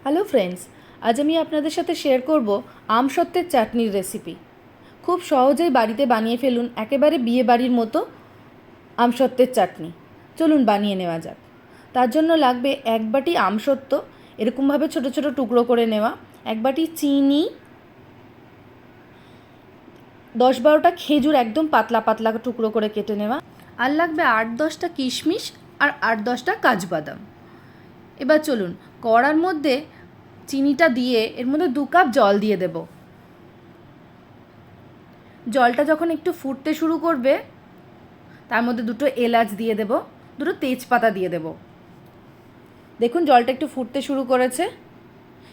Hello friends, আজ আমি আপনাদের সাথে শেয়ার করব আমসত্ত্বের চাটনির রেসিপি। খুব সহজেই বাড়িতে বানিয়ে ফেলুন একেবারে বিয়ে বাড়ির মতো আমসত্ত্বের চাটনি। চলুন বানিয়ে নেওয়া যাক। তার জন্য লাগবে 1 বাটি আমসত্ত্ব, এরকমভাবে ছোট ছোট টুকরো করে নেওয়া, 1 বাটি চিনি, 10-12টা খেজুর একদম পাতলা পাতলা টুকরো করে কেটে নেওয়া, আর লাগবে 8-10টা কিশমিশ আর 8-10টা কাজু বাদাম। এবার চলুন কড়ার মধ্যে চিনিটা দিয়ে এর মধ্যে 2 কাপ জল দিয়ে দেব। জলটা যখন একটু ফুটতে শুরু করবে তার মধ্যে 2টো এলাচ দিয়ে দেব, 2টো তেজপাতা দিয়ে দেব। দেখুন জলটা একটু ফুটতে শুরু করেছে।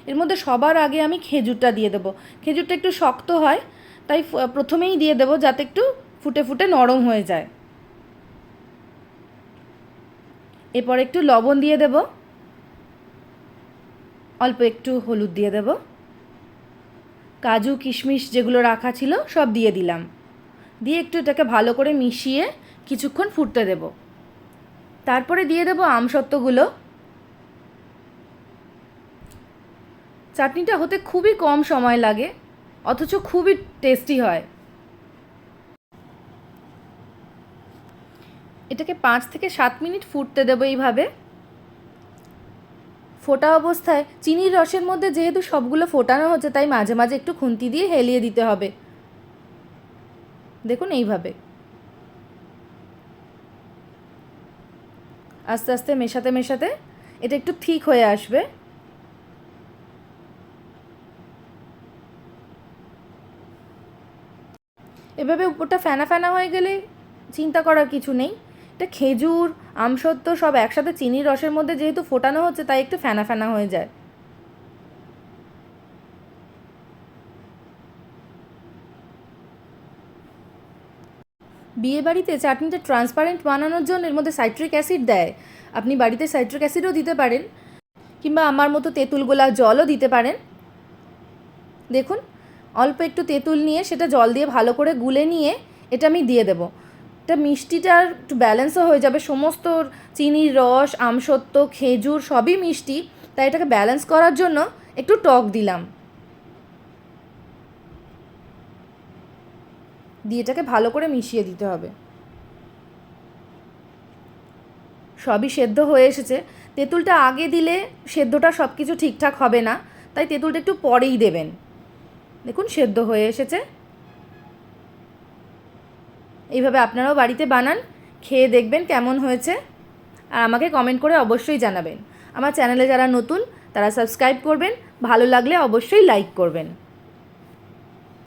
এর মধ্যে সবার আগে আমি খেজুরটা দিয়ে দেব। খেজুরটা একটু শক্ত হয়, তাই প্রথমেই দিয়ে দেব যাতে একটু ফুটে ফুটে নরম হয়ে যায়। এরপর একটু লবণ দিয়ে দেব, অল্প একটু হলুদ দিয়ে দেব, কাজু কিশমিশ যেগুলো রাখা ছিল সব দিয়ে দিলাম, দিয়ে একটু এটাকে ভালো করে মিশিয়ে কিছুক্ষণ ফুটতে দেব। তারপরে দিয়ে দেব আমসত্ত্বগুলো। চাটনিটা হতে খুবই কম সময় লাগে, অথচ খুবই টেস্টি হয়। এটাকে 5 থেকে 7 মিনিট ফুটতে দেবো এইভাবে। ফোটা অবস্থায় চিনির রসের মধ্যে যেহেতু সবগুলো ফোটানো হচ্ছে, তাই মাঝে মাঝে একটু খুন্তি দিয়ে হেলিয়ে দিতে হবে। দেখুন এইভাবে আস্তে আস্তে মেশাতে মেশাতে এটা একটু ঠিক হয়ে আসবে। এভাবে উপরটা ফেনা ফেনা হয়ে গেলে চিন্তা করার কিছু নেই। এটা খেজুর আমসত্ত্ব সব একসাথে চিনির রসের মধ্যে যেহেতু ফোটানো হচ্ছে, তাই একটু ফেনা ফেনা হয়ে যায়। বিয়েবাড়িতে চাটনিটা ট্রান্সপারেন্ট বানানোর জন্য এর মধ্যে সাইট্রিক অ্যাসিড দেয়। আপনি বাড়িতে সাইট্রিক অ্যাসিডও দিতে পারেন, কিংবা আমার মতো তেঁতুল গোলা জলও দিতে পারেন। দেখুন অল্প একটু তেঁতুল নিয়ে সেটা জল দিয়ে ভালো করে গুলে নিয়ে এটা আমি দিয়ে দেবো। এটা মিষ্টিটা একটু ব্যালেন্সও হয়ে যাবে। সমস্ত চিনির রস, আমসত্ত্ব, খেজুর সবই মিষ্টি, তাই এটাকে ব্যালেন্স করার জন্য একটু টক দিলাম। দিয়ে এটাকে ভালো করে মিশিয়ে দিতে হবে। সবই সেদ্ধ হয়ে এসেছে। তেঁতুলটা আগে দিলে সেদ্ধটা সব কিছু ঠিকঠাক হবে না, তাই তেঁতুলটা একটু পরেই দেবেন। দেখুন সেদ্ধ হয়ে এসেছে। এইভাবে আপনারাও বাড়িতে বানান, খেয়ে দেখবেন কেমন হয়েছে, আর আমাকে কমেন্ট করে অবশ্যই জানাবেন। আমার চ্যানেলে যারা নতুন তারা সাবস্ক্রাইব করবেন, ভালো লাগলে অবশ্যই লাইক করবেন।